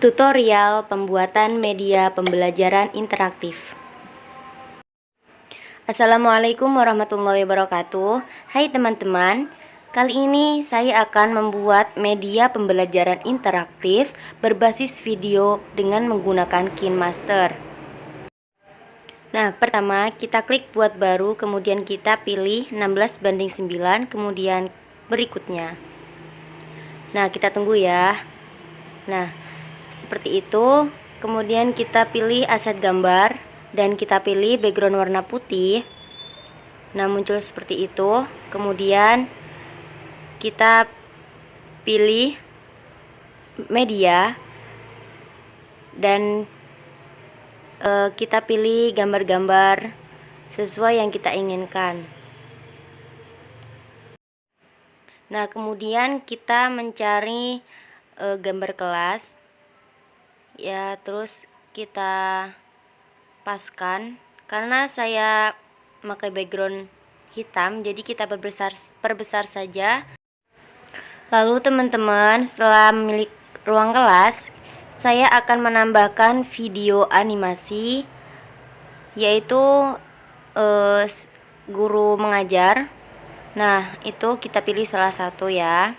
Tutorial pembuatan media pembelajaran interaktif. Assalamualaikum warahmatullahi wabarakatuh. Hai teman-teman, kali ini saya akan membuat media pembelajaran interaktif berbasis video dengan menggunakan KineMaster. Nah, pertama kita klik buat baru, kemudian kita pilih 16:9, kemudian berikutnya. Nah, kita tunggu ya. Nah, seperti itu. Kemudian kita pilih aset gambar dan kita pilih background warna putih. Nah, muncul seperti itu. Kemudian kita pilih media dan kita pilih gambar-gambar sesuai yang kita inginkan. Nah, kemudian kita mencari gambar kelas ya, terus kita paskan. Karena saya memakai background hitam, jadi kita perbesar saja. Lalu teman-teman, setelah memilih ruang kelas, saya akan menambahkan video animasi, yaitu guru mengajar. Nah, itu kita pilih salah satu ya.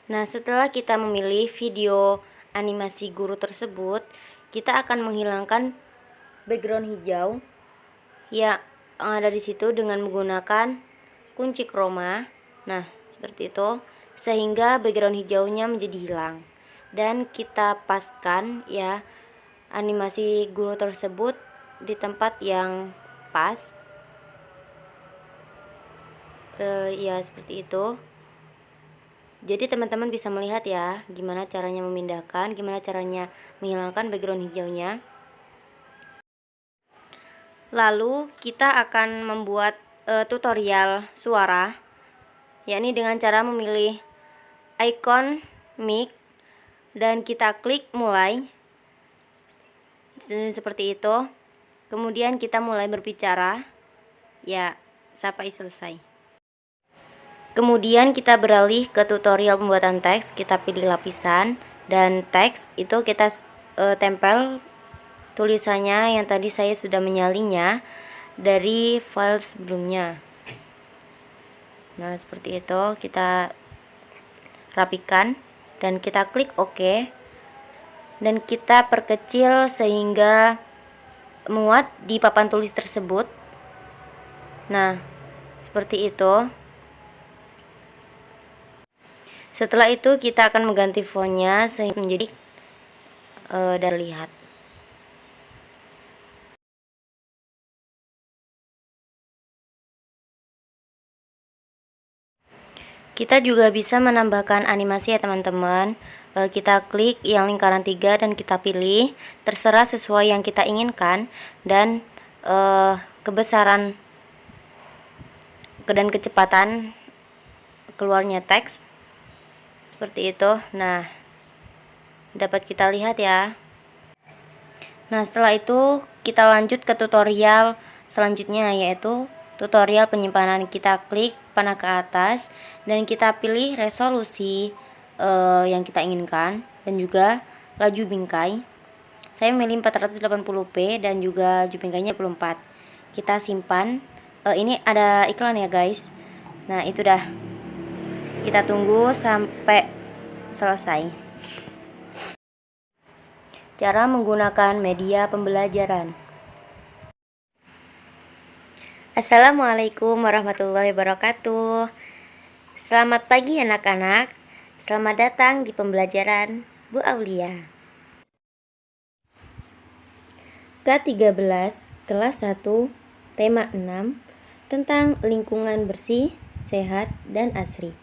Nah, setelah kita memilih video animasi guru tersebut, kita akan menghilangkan background hijau yang ada di situ dengan menggunakan kunci chroma. Nah, seperti itu, sehingga background hijaunya menjadi hilang. Dan kita paskan ya animasi guru tersebut di tempat yang pas. Ya, seperti itu. Jadi teman-teman bisa melihat ya gimana caranya memindahkan, gimana caranya menghilangkan background hijaunya. Lalu kita akan membuat tutorial suara, yakni dengan cara memilih icon mic dan kita klik mulai seperti itu. Kemudian kita mulai berbicara ya sampai selesai. Kemudian kita beralih ke tutorial pembuatan teks. Kita pilih lapisan dan teks itu kita tempel tulisannya yang tadi saya sudah menyalinya dari file sebelumnya. Nah, seperti itu, kita rapikan dan kita klik OK dan kita perkecil sehingga muat di papan tulis tersebut. Nah, seperti itu. Setelah itu kita akan mengganti fontnya sehingga menjadi terlihat. Kita juga bisa menambahkan animasi ya teman-teman. Kita klik yang lingkaran 3 dan kita pilih, terserah sesuai yang kita inginkan, dan kebesaran dan kecepatan keluarnya teks seperti itu. Nah, dapat kita lihat ya. Nah, setelah itu kita lanjut ke tutorial selanjutnya, yaitu tutorial penyimpanan. Kita klik panah ke atas dan kita pilih resolusi yang kita inginkan dan juga laju bingkai. Saya memilih 480p dan juga laju bingkainya 24. Kita simpan. Ini ada iklan ya guys. Nah, itu dah. Kita tunggu sampai selesai. Cara menggunakan media pembelajaran. Assalamualaikum warahmatullahi wabarakatuh. Selamat pagi anak-anak. Selamat datang di pembelajaran Bu Aulia. K13 kelas 1 tema 6 tentang lingkungan bersih, sehat, dan asri.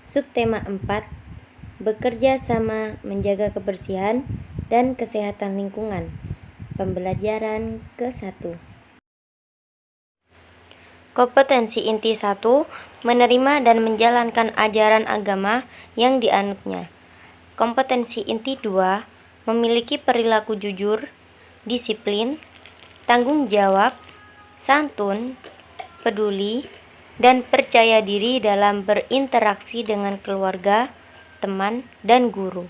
Subtema 4 bekerja sama menjaga kebersihan dan kesehatan lingkungan. Pembelajaran ke-1. Kompetensi inti 1, menerima dan menjalankan ajaran agama yang dianutnya. Kompetensi inti 2, memiliki perilaku jujur, disiplin, tanggung jawab, santun, peduli, dan percaya diri dalam berinteraksi dengan keluarga, teman, dan guru.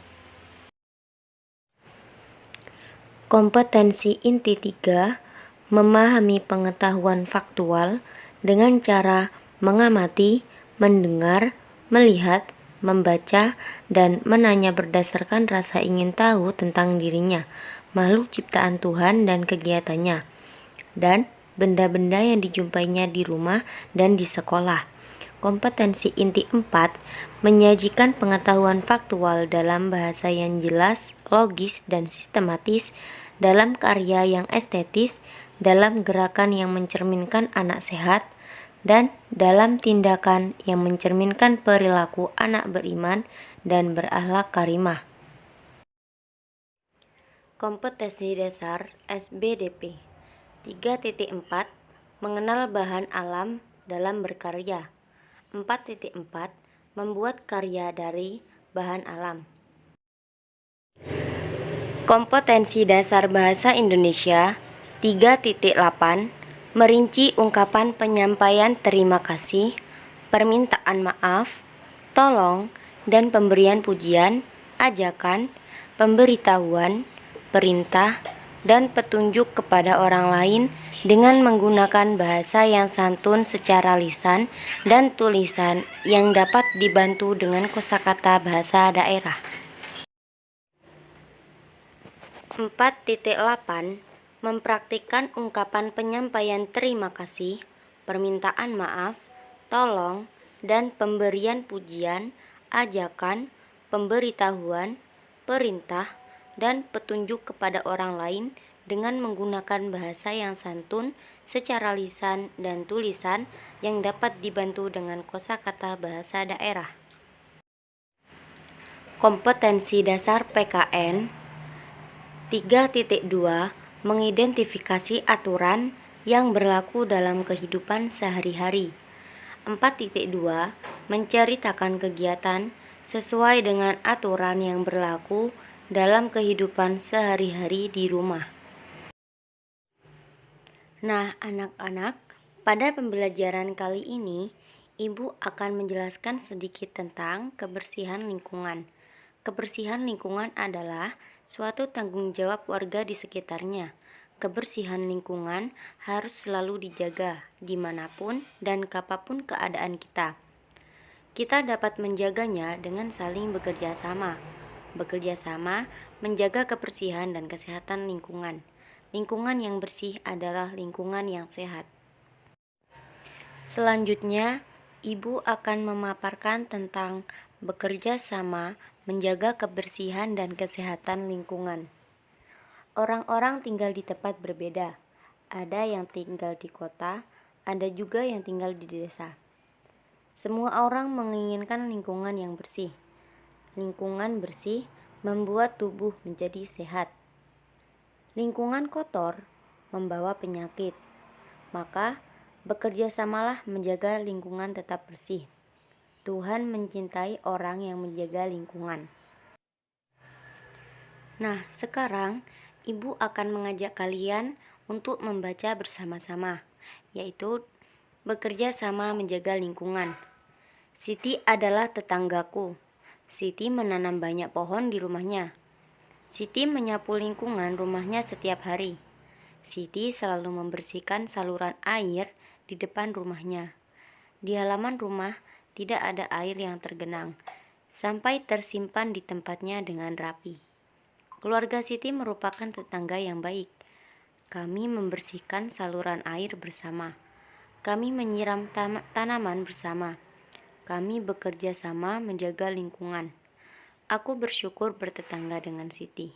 Kompetensi inti 3, memahami pengetahuan faktual dengan cara mengamati, mendengar, melihat, membaca, dan menanya berdasarkan rasa ingin tahu tentang dirinya, makhluk ciptaan Tuhan dan kegiatannya, dan benda-benda yang dijumpainya di rumah dan di sekolah. Kompetensi inti 4, menyajikan pengetahuan faktual dalam bahasa yang jelas, logis, dan sistematis, dalam karya yang estetis, dalam gerakan yang mencerminkan anak sehat, dan dalam tindakan yang mencerminkan perilaku anak beriman dan berakhlak karimah. Kompetensi dasar SBDP 3.4, mengenal bahan alam dalam berkarya. 4.4, membuat karya dari bahan alam. Kompetensi dasar bahasa Indonesia 3.8, merinci ungkapan penyampaian terima kasih, permintaan maaf, tolong, dan pemberian pujian, ajakan, pemberitahuan, perintah, dan petunjuk kepada orang lain dengan menggunakan bahasa yang santun secara lisan dan tulisan yang dapat dibantu dengan kosakata bahasa daerah. 4.8, mempraktikkan ungkapan penyampaian terima kasih, permintaan maaf, tolong, dan pemberian pujian, ajakan, pemberitahuan, perintah, dan petunjuk kepada orang lain dengan menggunakan bahasa yang santun secara lisan dan tulisan yang dapat dibantu dengan kosakata bahasa daerah. Kompetensi dasar PKN 3.2, mengidentifikasi aturan yang berlaku dalam kehidupan sehari-hari. 4.2, menceritakan kegiatan sesuai dengan aturan yang berlaku dalam kehidupan sehari-hari di rumah. Nah, anak-anak, pada pembelajaran kali ini, Ibu akan menjelaskan sedikit tentang kebersihan lingkungan. Kebersihan lingkungan adalah suatu tanggung jawab warga di sekitarnya. Kebersihan lingkungan harus selalu dijaga dimanapun dan kapanpun keadaan kita. Kita dapat menjaganya dengan saling bekerja sama. Bekerja sama menjaga kebersihan dan kesehatan lingkungan. Lingkungan yang bersih adalah lingkungan yang sehat. Selanjutnya, Ibu akan memaparkan tentang bekerja sama menjaga kebersihan dan kesehatan lingkungan. Orang-orang tinggal di tempat berbeda. Ada yang tinggal di kota, ada juga yang tinggal di desa. Semua orang menginginkan lingkungan yang bersih. Lingkungan bersih membuat tubuh menjadi sehat. Lingkungan kotor membawa penyakit. Maka, bekerja samalah menjaga lingkungan tetap bersih. Tuhan mencintai orang yang menjaga lingkungan. Nah, sekarang Ibu akan mengajak kalian untuk membaca bersama-sama, yaitu bekerja sama menjaga lingkungan. Siti adalah tetanggaku. Siti menanam banyak pohon di rumahnya. Siti menyapu lingkungan rumahnya setiap hari. Siti selalu membersihkan saluran air di depan rumahnya. Di halaman rumah tidak ada air yang tergenang, sampai tersimpan di tempatnya dengan rapi. Keluarga Siti merupakan tetangga yang baik. Kami membersihkan saluran air bersama. Kami menyiram tanaman bersama. Kami bekerja sama menjaga lingkungan. Aku bersyukur bertetangga dengan Siti.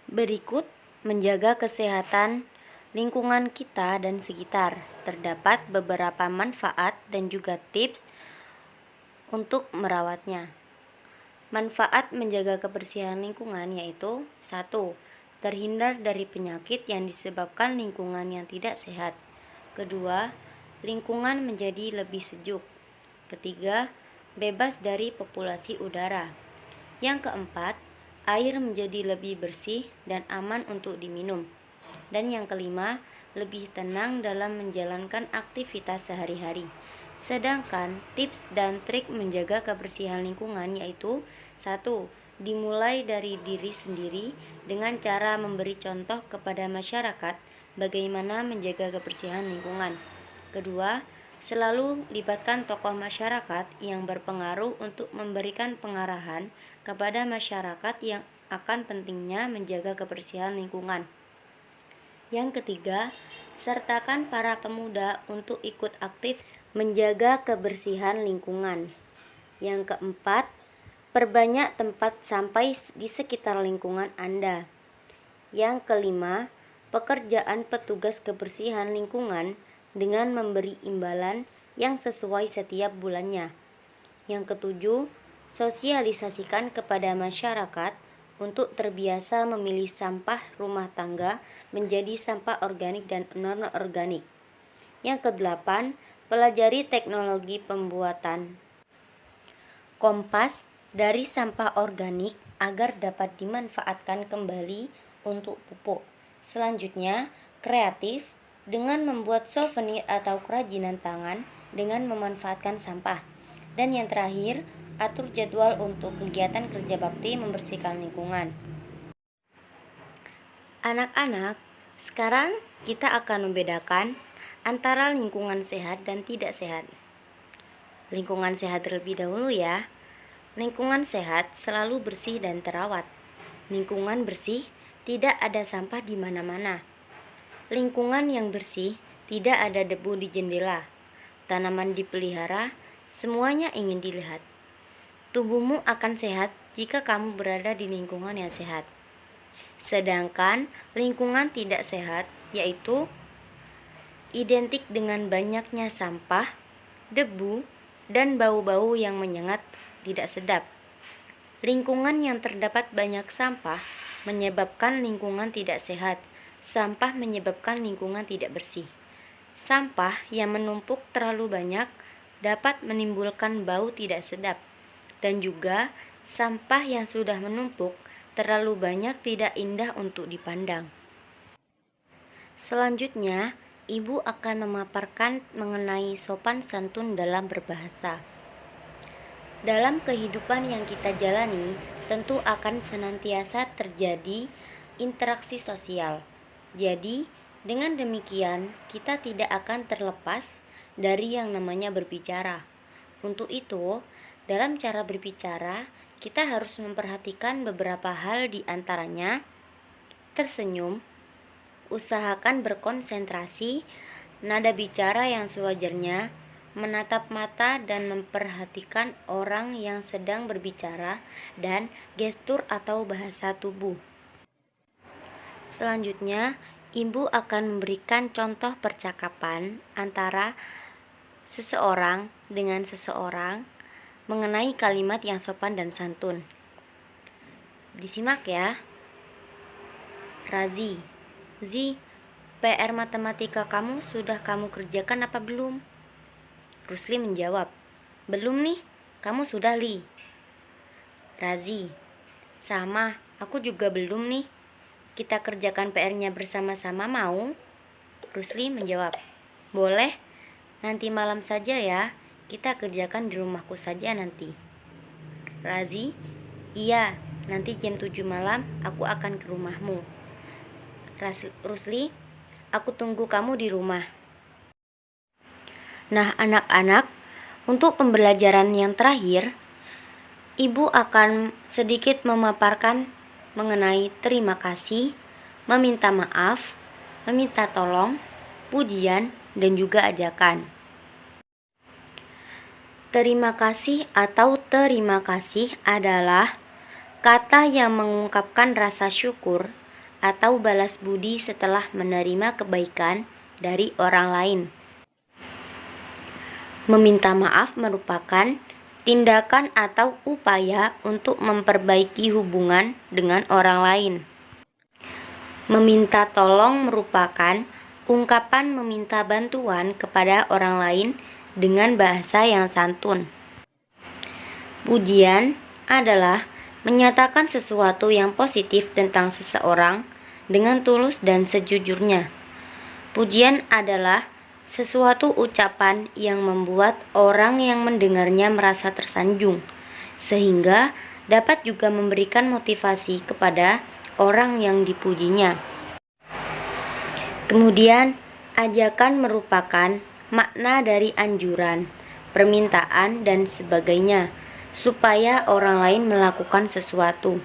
Berikut menjaga kesehatan lingkungan kita dan sekitar. Terdapat beberapa manfaat dan juga tips untuk merawatnya. Manfaat menjaga kebersihan lingkungan yaitu 1. Terhindar dari penyakit yang disebabkan lingkungan yang tidak sehat. Kedua, lingkungan menjadi lebih sejuk. Ketiga, bebas dari populasi udara. Yang keempat, air menjadi lebih bersih dan aman untuk diminum. Dan yang kelima, lebih tenang dalam menjalankan aktivitas sehari-hari. Sedangkan tips dan trik menjaga kebersihan lingkungan yaitu 1. Dimulai dari diri sendiri dengan cara memberi contoh kepada masyarakat bagaimana menjaga kebersihan lingkungan. Kedua, selalu libatkan tokoh masyarakat yang berpengaruh untuk memberikan pengarahan kepada masyarakat yang akan pentingnya menjaga kebersihan lingkungan. Yang ketiga, sertakan para pemuda untuk ikut aktif menjaga kebersihan lingkungan. Yang keempat, perbanyak tempat sampai di sekitar lingkungan Anda. Yang kelima, pekerjaan petugas kebersihan lingkungan dengan memberi imbalan yang sesuai setiap bulannya. Yang ketujuh, sosialisasikan kepada masyarakat untuk terbiasa memilih sampah rumah tangga menjadi sampah organik dan non-organik. Yang kedelapan, pelajari teknologi pembuatan kompas dari sampah organik agar dapat dimanfaatkan kembali untuk pupuk. Selanjutnya, kreatif dengan membuat souvenir atau kerajinan tangan dengan memanfaatkan sampah. Dan yang terakhir, atur jadwal untuk kegiatan kerja bakti membersihkan lingkungan. Anak-anak, sekarang kita akan membedakan antara lingkungan sehat dan tidak sehat. Lingkungan sehat terlebih dahulu ya. Lingkungan sehat selalu bersih dan terawat. Lingkungan bersih, tidak ada sampah di mana-mana. Lingkungan yang bersih, tidak ada debu di jendela. Tanaman dipelihara, semuanya ingin dilihat. Tubuhmu akan sehat jika kamu berada di lingkungan yang sehat. Sedangkan lingkungan tidak sehat yaitu identik dengan banyaknya sampah, debu, dan bau-bau yang menyengat tidak sedap. Lingkungan yang terdapat banyak sampah menyebabkan lingkungan tidak sehat. Sampah menyebabkan lingkungan tidak bersih. Sampah yang menumpuk terlalu banyak dapat menimbulkan bau tidak sedap. Dan juga sampah yang sudah menumpuk terlalu banyak tidak indah untuk dipandang. Selanjutnya, Ibu akan memaparkan mengenai sopan santun dalam berbahasa. Dalam kehidupan yang kita jalani, tentu akan senantiasa terjadi interaksi sosial. Jadi, dengan demikian, kita tidak akan terlepas dari yang namanya berbicara. Untuk itu, dalam cara berbicara, kita harus memperhatikan beberapa hal di antaranya tersenyum, usahakan berkonsentrasi, nada bicara yang sewajarnya, menatap mata dan memperhatikan orang yang sedang berbicara, dan gestur atau bahasa tubuh. Selanjutnya, Ibu akan memberikan contoh percakapan antara seseorang dengan seseorang mengenai kalimat yang sopan dan santun. Disimak ya. Razi, Zi, PR matematika kamu sudah kamu kerjakan apa belum? Rusli menjawab, belum nih, kamu sudah Li? Razi, sama, aku juga belum nih. Kita kerjakan PR-nya bersama-sama mau? Rusli menjawab, boleh, nanti malam saja ya. Kita kerjakan di rumahku saja nanti. Razi, iya, nanti jam 7 malam aku akan ke rumahmu. Rusli, aku tunggu kamu di rumah. Nah, anak-anak, untuk pembelajaran yang terakhir, Ibu akan sedikit memaparkan mengenai terima kasih, meminta maaf, meminta tolong, pujian, dan juga ajakan. Terima kasih atau terima kasih adalah kata yang mengungkapkan rasa syukur atau balas budi setelah menerima kebaikan dari orang lain. Meminta maaf merupakan tindakan atau upaya untuk memperbaiki hubungan dengan orang lain. Meminta tolong merupakan ungkapan meminta bantuan kepada orang lain dengan bahasa yang santun. Pujian adalah menyatakan sesuatu yang positif tentang seseorang dengan tulus dan sejujurnya. Pujian adalah sesuatu ucapan yang membuat orang yang mendengarnya merasa tersanjung, sehingga dapat juga memberikan motivasi kepada orang yang dipujinya. Kemudian, ajakan merupakan makna dari anjuran, permintaan, dan sebagainya, supaya orang lain melakukan sesuatu.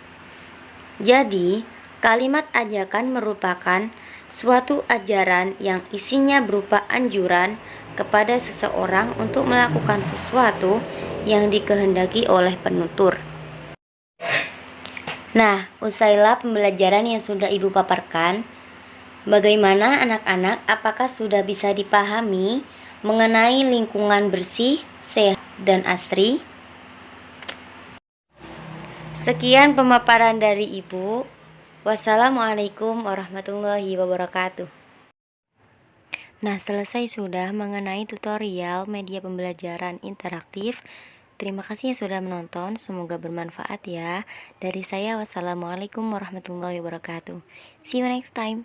Jadi, kalimat ajakan merupakan suatu ajaran yang isinya berupa anjuran kepada seseorang untuk melakukan sesuatu yang dikehendaki oleh penutur. Nah, usailah pembelajaran yang sudah Ibu paparkan. Bagaimana anak-anak, apakah sudah bisa dipahami mengenai lingkungan bersih, sehat, dan asri? Sekian pemaparan dari Ibu. Wassalamualaikum warahmatullahi wabarakatuh. Nah, selesai sudah mengenai tutorial media pembelajaran interaktif. Terima kasih yang sudah menonton, semoga bermanfaat ya. Dari saya, wassalamualaikum warahmatullahi wabarakatuh. See you next time.